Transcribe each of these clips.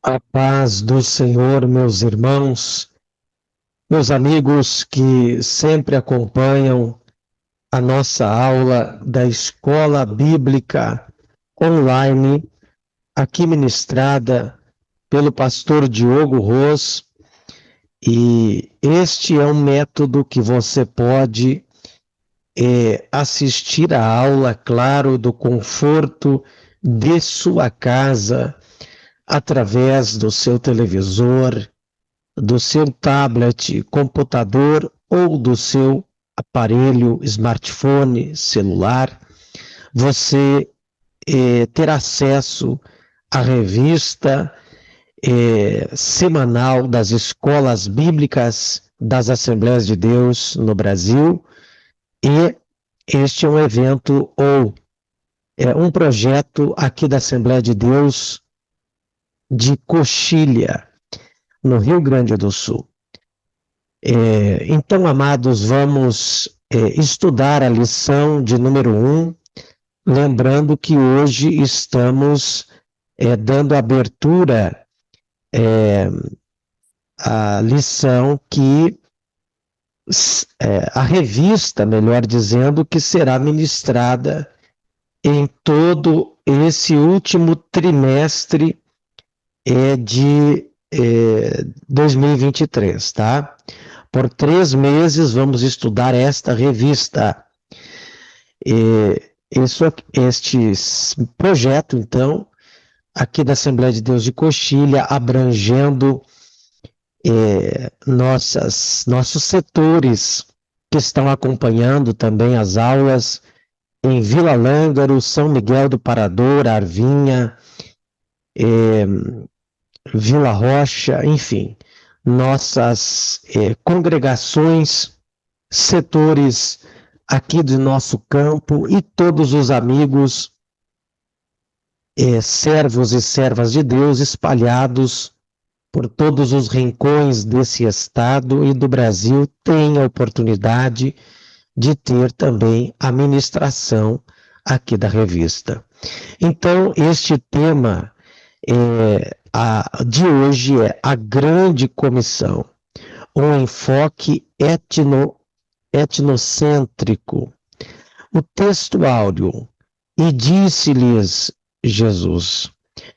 A paz do Senhor, meus irmãos, meus amigos que sempre acompanham a nossa aula da Escola Bíblica Online, aqui ministrada pelo pastor Diogo Ros, e este é um método que você pode assistir a aula, claro, do conforto de sua casa, através do seu televisor, do seu tablet, computador ou do seu aparelho, smartphone, celular, você ter acesso à revista semanal das escolas bíblicas das Assembleias de Deus no Brasil, e este é um evento ou um projeto aqui da Assembleia de Deus de Coxilha, no Rio Grande do Sul. Então, amados, vamos estudar a lição de número 1, lembrando que hoje estamos dando abertura à lição que, a revista, melhor dizendo, que será ministrada em todo esse último trimestre de 2023, tá? Por 3 meses vamos estudar esta revista. Este projeto, então, aqui da Assembleia de Deus de Coxilha, abrangendo nossos setores que estão acompanhando também as aulas em Vila Lângaro, São Miguel do Parador, Arvinha, Vila Rocha, enfim, nossas congregações, setores aqui do nosso campo e todos os amigos, servos e servas de Deus espalhados por todos os rincões desse estado e do Brasil têm a oportunidade de ter também a ministração aqui da revista. Então, este tema de hoje é a grande comissão, um enfoque etnocêntrico. O texto áureo: e disse-lhes Jesus,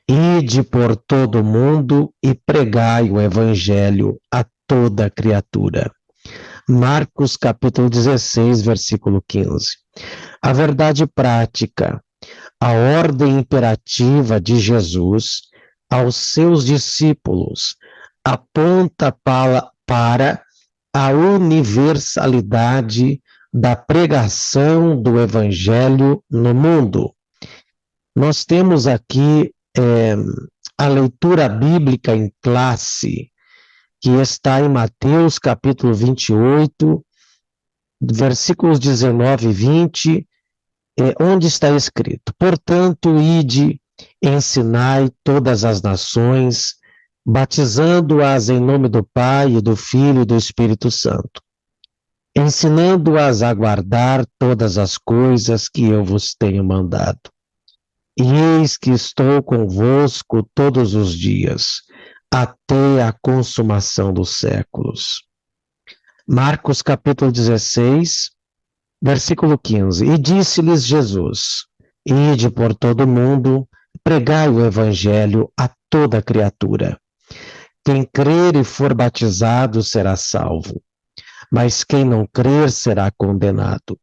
ide por todo o mundo e pregai o evangelho a toda criatura. Marcos capítulo 16, versículo 15. A verdade prática, a ordem imperativa de Jesus aos seus discípulos aponta para a universalidade da pregação do Evangelho no mundo. Nós temos aqui a leitura bíblica em classe, que está em Mateus capítulo 28, versículos 19 e 20, onde está escrito: portanto, ide, ensinai todas as nações, batizando-as em nome do Pai, e do Filho e do Espírito Santo, ensinando-as a guardar todas as coisas que eu vos tenho mandado. E eis que estou convosco todos os dias, até a consumação dos séculos. Marcos capítulo 16, versículo 15. E disse-lhes Jesus, ide por todo o mundo, pregai o evangelho a toda criatura. Quem crer e for batizado será salvo, mas quem não crer será condenado.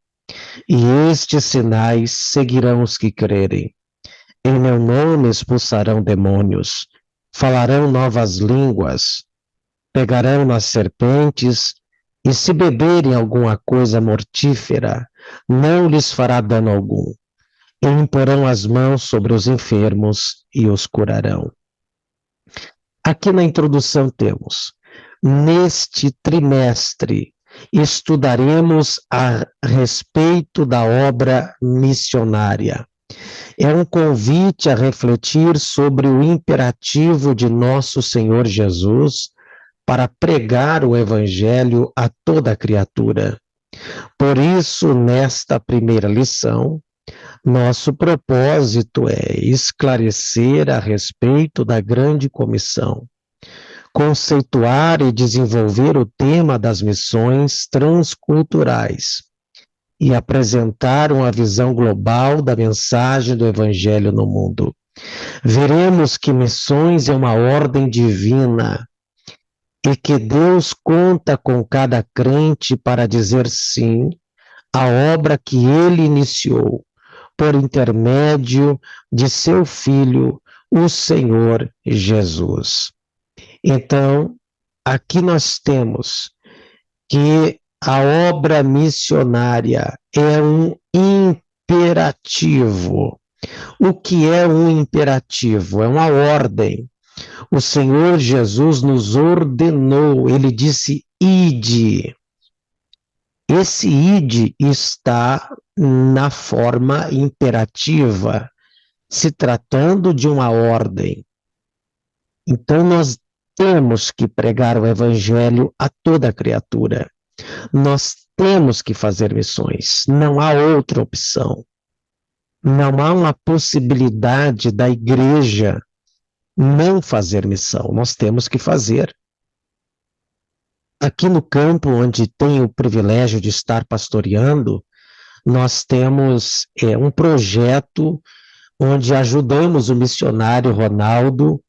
E estes sinais seguirão os que crerem. Em meu nome expulsarão demônios, falarão novas línguas, pegarão nas serpentes, e se beberem alguma coisa mortífera, não lhes fará dano algum. E imporão as mãos sobre os enfermos e os curarão. Aqui na introdução temos: neste trimestre estudaremos a respeito da obra missionária. É um convite a refletir sobre o imperativo de nosso Senhor Jesus para pregar o Evangelho a toda criatura. Por isso, nesta primeira lição, Nosso propósito é esclarecer a respeito da grande comissão, conceituar e desenvolver o tema das missões transculturais e apresentar uma visão global da mensagem do Evangelho no mundo. Veremos que missões é uma ordem divina e que Deus conta com cada crente para dizer sim à obra que ele iniciou, por intermédio de seu Filho, o Senhor Jesus. Então, aqui nós temos que a obra missionária é um imperativo. O que é um imperativo? É uma ordem. O Senhor Jesus nos ordenou, ele disse: ide. Esse ide está na forma imperativa, se tratando de uma ordem. Então, nós temos que pregar o Evangelho a toda criatura. Nós temos que fazer missões. Não há outra opção. Não há uma possibilidade da igreja não fazer missão. Nós temos que fazer. Aqui no campo, onde tenho o privilégio de estar pastoreando, nós temos um projeto onde ajudamos o missionário Ronaldo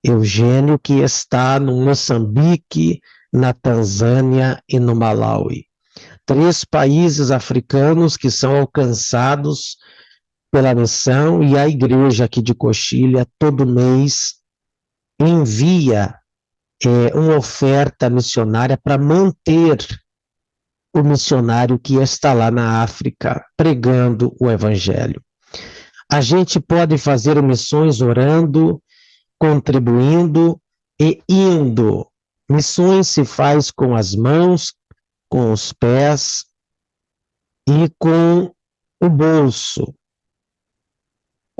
Eugênio, que está no Moçambique, na Tanzânia e no Malawi. 3 países africanos que são alcançados pela missão, e a igreja aqui de Coxilha, todo mês, envia uma oferta missionária para manter o missionário que está lá na África, pregando o Evangelho. A gente pode fazer missões orando, contribuindo e indo. Missões se faz com as mãos, com os pés e com o bolso.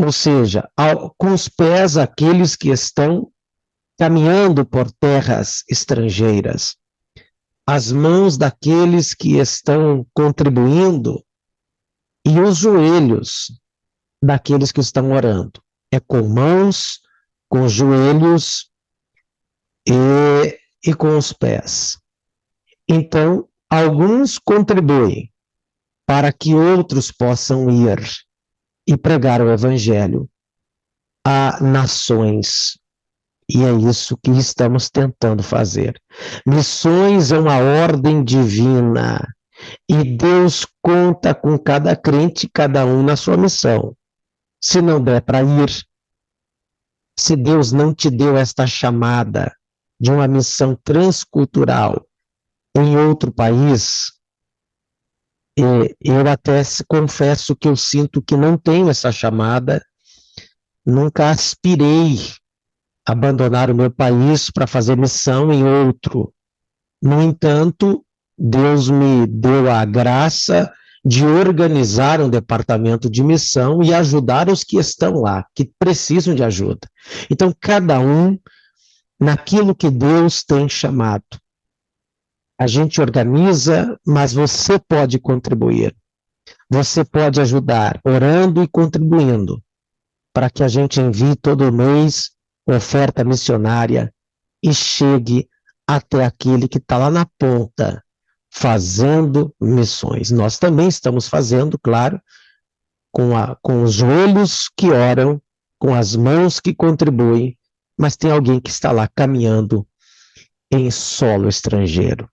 Ou seja, com os pés aqueles que estão caminhando por terras estrangeiras. As mãos daqueles que estão contribuindo e os joelhos daqueles que estão orando. É com mãos, com os joelhos e com os pés. Então, alguns contribuem para que outros possam ir e pregar o Evangelho a nações. E é isso que estamos tentando fazer. Missões é uma ordem divina e Deus conta com cada crente, cada um na sua missão. Se não der para ir, se Deus não te deu esta chamada de uma missão transcultural em outro país, eu até confesso que eu sinto que não tenho essa chamada, nunca aspirei a abandonar o meu país para fazer missão em outro. No entanto, Deus me deu a graça de organizar um departamento de missão e ajudar os que estão lá, que precisam de ajuda. Então, cada um naquilo que Deus tem chamado. A gente organiza, mas você pode contribuir. Você pode ajudar, orando e contribuindo, para que a gente envie todo mês oferta missionária e chegue até aquele que está lá na ponta, fazendo missões. Nós também estamos fazendo, claro, com os joelhos que oram, com as mãos que contribuem, mas tem alguém que está lá caminhando em solo estrangeiro.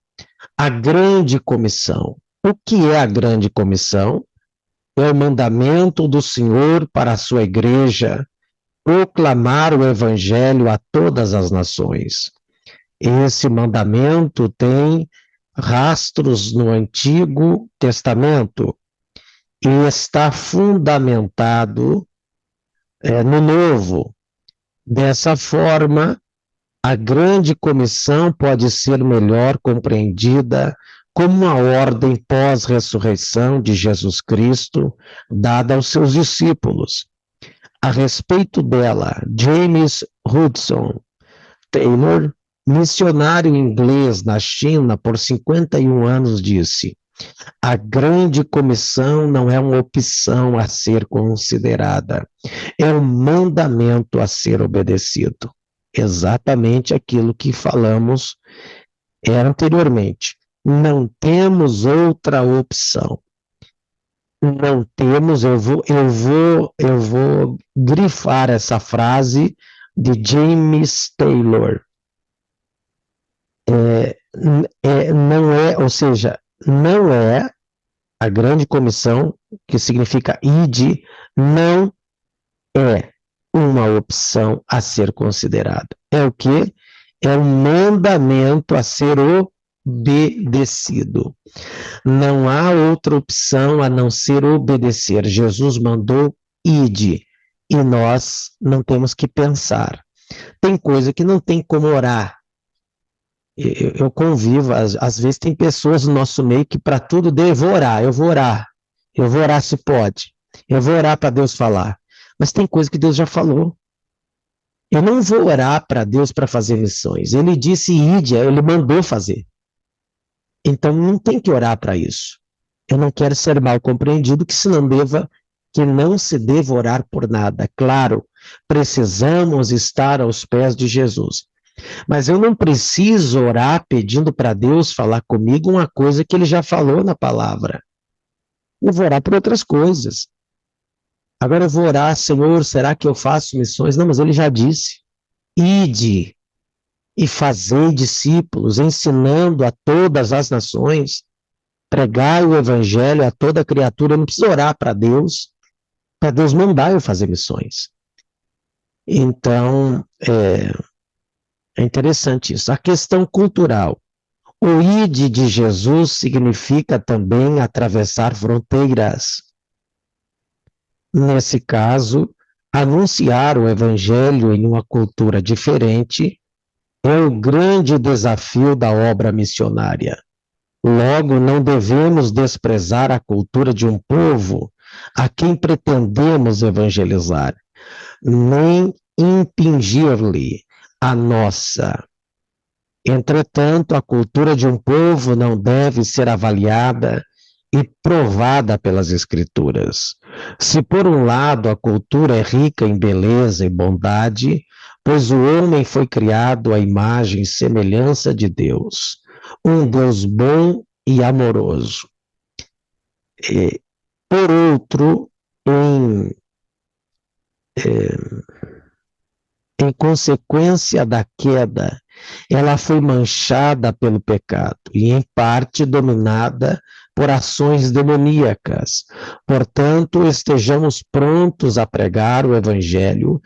A grande comissão. O que é a grande comissão? É o mandamento do Senhor para a sua igreja, proclamar o Evangelho a todas as nações. Esse mandamento tem rastros no Antigo Testamento e está fundamentado no Novo. Dessa forma, a grande comissão pode ser melhor compreendida como uma ordem pós-ressurreição de Jesus Cristo dada aos seus discípulos. A respeito dela, James Hudson Taylor, missionário inglês na China por 51 anos, disse: A grande comissão não é uma opção a ser considerada, é um mandamento a ser obedecido. Exatamente aquilo que falamos anteriormente. Não temos outra opção. Não temos, eu vou grifar essa frase de James Taylor. Não é, ou seja, não é a grande comissão, que significa ide, não é uma opção a ser considerada. É o quê? É um mandamento a ser obedecido. Não há outra opção a não ser obedecer. Jesus mandou ide, e nós não temos que pensar. Tem coisa que não tem como orar. Eu convivo, às vezes tem pessoas no nosso meio que para tudo eu vou orar, eu vou orar se pode, eu vou orar para Deus falar. Mas tem coisa que Deus já falou. Eu não vou orar para Deus para fazer missões. Ele disse ide, ele mandou fazer. Então não tem que orar para isso. Eu não quero ser mal compreendido que não se deva orar por nada. Claro, precisamos estar aos pés de Jesus. Mas eu não preciso orar pedindo para Deus falar comigo uma coisa que ele já falou na palavra. Eu vou orar por outras coisas. Agora eu vou orar, Senhor, será que eu faço missões? Não, mas ele já disse. Ide e fazei discípulos, ensinando a todas as nações, pregai o evangelho a toda criatura. Eu não preciso orar para Deus mandar eu fazer missões. Então, é interessante isso. A questão cultural. O ide de Jesus significa também atravessar fronteiras. Nesse caso, anunciar o evangelho em uma cultura diferente é o grande desafio da obra missionária. Logo, não devemos desprezar a cultura de um povo a quem pretendemos evangelizar, nem impingir-lhe a nossa. Entretanto, a cultura de um povo não deve ser avaliada e provada pelas Escrituras. Se, por um lado, a cultura é rica em beleza e bondade, pois o homem foi criado à imagem e semelhança de Deus, um Deus bom e amoroso. E, por outro, em consequência da queda, ela foi manchada pelo pecado e, em parte, dominada por ações demoníacas. Portanto, estejamos prontos a pregar o Evangelho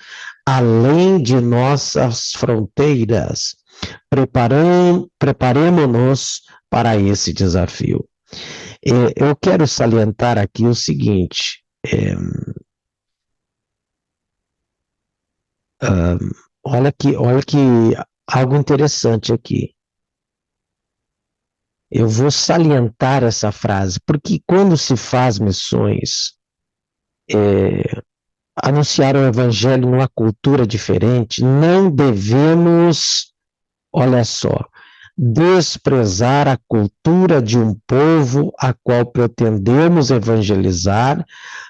além de nossas fronteiras. Preparemos-nos para esse desafio. Eu quero salientar aqui o seguinte. Olha que algo interessante aqui. Eu vou salientar essa frase, porque quando se faz missões, anunciar o evangelho numa cultura diferente, não devemos, olha só, desprezar a cultura de um povo a qual pretendemos evangelizar,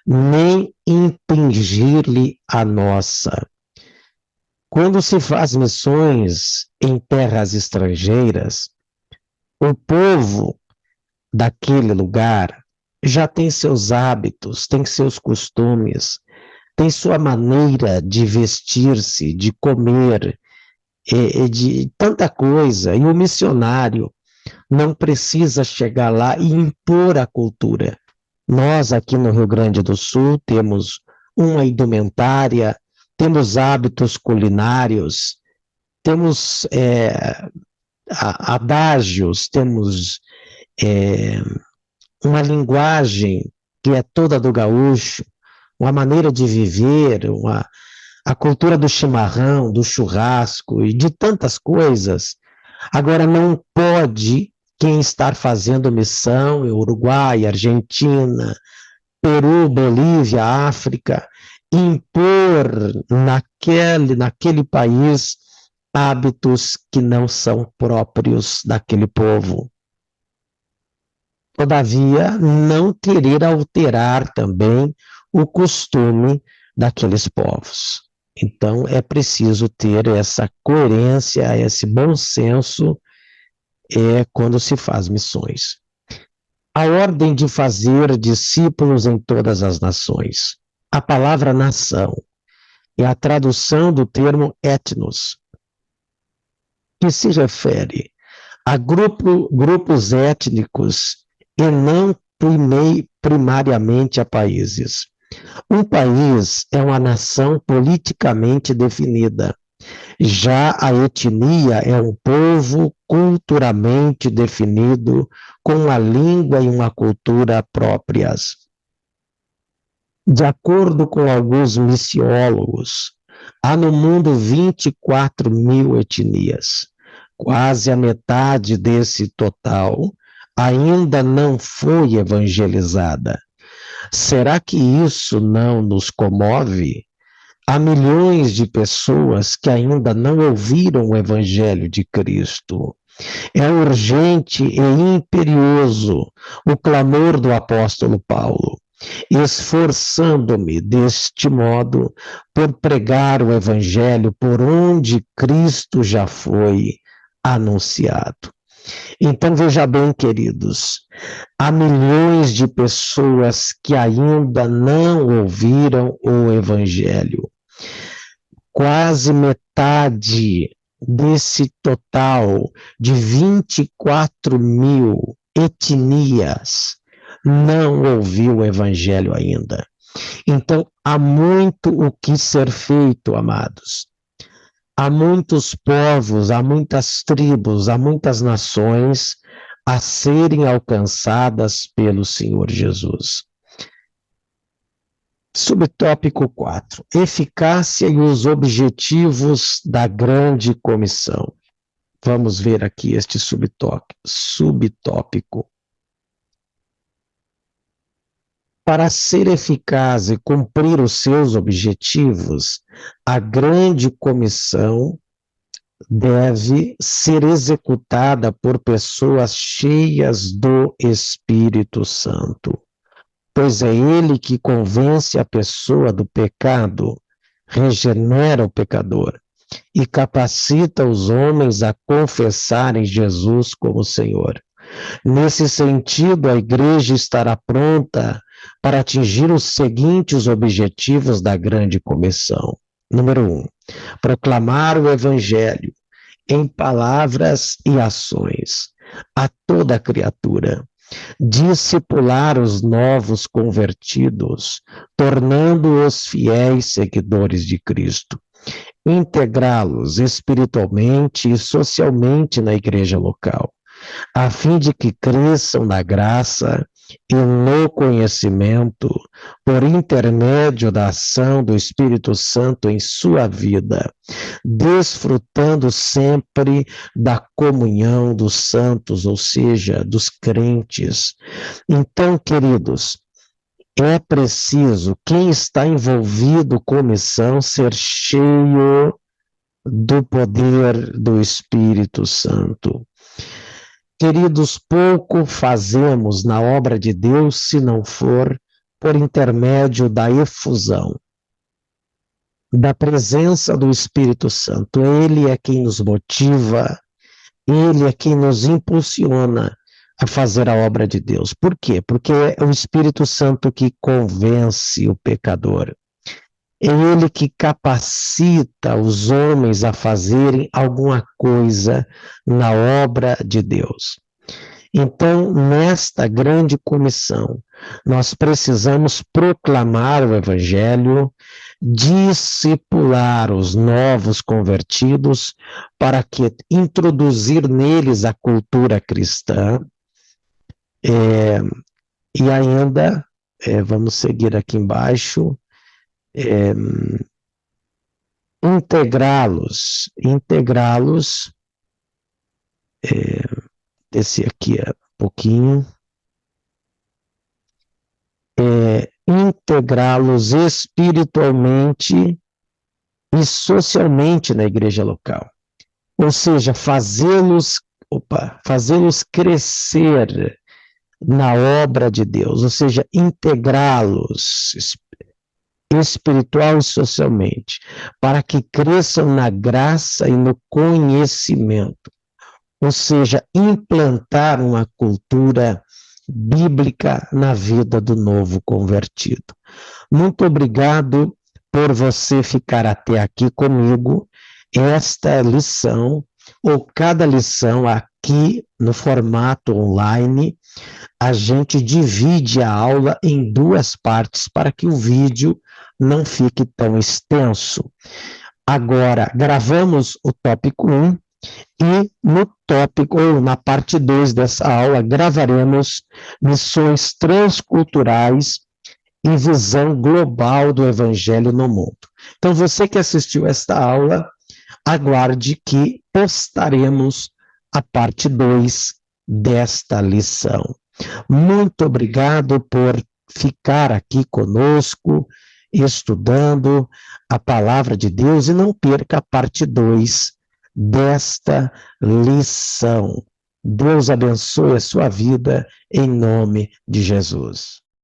nem impingir-lhe a nossa. Quando se faz missões em terras estrangeiras, o povo daquele lugar já tem seus hábitos, tem seus costumes, tem sua maneira de vestir-se, de comer, de tanta coisa. E o missionário não precisa chegar lá e impor a cultura. Nós, aqui no Rio Grande do Sul, temos uma indumentária, temos hábitos culinários, temos adágios, temos uma linguagem que é toda do gaúcho, uma maneira de viver, a cultura do chimarrão, do churrasco e de tantas coisas. Agora, não pode quem está fazendo missão em Uruguai, Argentina, Peru, Bolívia, África, impor naquele país hábitos que não são próprios daquele povo. todavia, não querer alterar também o costume daqueles povos. Então, é preciso ter essa coerência, esse bom senso, quando se faz missões. A ordem de fazer discípulos em todas as nações. A palavra nação é a tradução do termo etnos, que se refere a grupos étnicos e não primariamente a países. Um país é uma nação politicamente definida. Já a etnia é um povo culturalmente definido, com uma língua e uma cultura próprias. De acordo com alguns missiólogos, há no mundo 24 mil etnias. Quase a metade desse total ainda não foi evangelizada. Será que isso não nos comove? Há milhões de pessoas que ainda não ouviram o Evangelho de Cristo. É urgente e imperioso o clamor do apóstolo Paulo, esforçando-me deste modo por pregar o Evangelho por onde Cristo já foi anunciado. Então, veja bem, queridos, há milhões de pessoas que ainda não ouviram o Evangelho. Quase metade desse total de 24 mil etnias não ouviu o Evangelho ainda. Então, há muito o que ser feito, amados. Há muitos povos, há muitas tribos, há muitas nações a serem alcançadas pelo Senhor Jesus. Subtópico 4. Eficácia e os objetivos da grande comissão. Vamos ver aqui este subtópico. Para ser eficaz e cumprir os seus objetivos, a grande comissão deve ser executada por pessoas cheias do Espírito Santo, pois é ele que convence a pessoa do pecado, regenera o pecador e capacita os homens a confessarem Jesus como Senhor. Nesse sentido, a igreja estará pronta para atingir os seguintes objetivos da grande comissão. Número 1, proclamar o evangelho em palavras e ações a toda criatura, discipular os novos convertidos, tornando-os fiéis seguidores de Cristo, integrá-los espiritualmente e socialmente na igreja local, a fim de que cresçam na graça e no conhecimento, por intermédio da ação do Espírito Santo em sua vida, desfrutando sempre da comunhão dos santos, ou seja, dos crentes. Então, queridos, é preciso, quem está envolvido com missão, ser cheio do poder do Espírito Santo. Queridos, pouco fazemos na obra de Deus se não for por intermédio da efusão, da presença do Espírito Santo. Ele é quem nos motiva, ele é quem nos impulsiona a fazer a obra de Deus. Por quê? Porque é o Espírito Santo que convence o pecador. É ele que capacita os homens a fazerem alguma coisa na obra de Deus. Então, nesta grande comissão, nós precisamos proclamar o Evangelho, discipular os novos convertidos, para que introduzir neles a cultura cristã, e ainda, vamos seguir aqui embaixo, integrá-los, descer aqui um pouquinho, integrá-los espiritualmente e socialmente na igreja local. Ou seja, fazê-los crescer na obra de Deus, ou seja, integrá-los espiritual e socialmente, para que cresçam na graça e no conhecimento, ou seja, implantar uma cultura bíblica na vida do novo convertido. Muito obrigado por você ficar até aqui comigo. Esta lição, ou cada lição aqui no formato online, a gente divide a aula em duas partes para que o vídeo não fique tão extenso. Agora, gravamos o tópico 1 e no tópico, ou na parte 2 dessa aula, gravaremos missões transculturais e visão global do Evangelho no mundo. Então, você que assistiu esta aula, aguarde que postaremos a parte 2 desta lição. Muito obrigado por ficar aqui conosco, estudando a palavra de Deus, e não perca a parte 2 desta lição. Deus abençoe a sua vida em nome de Jesus.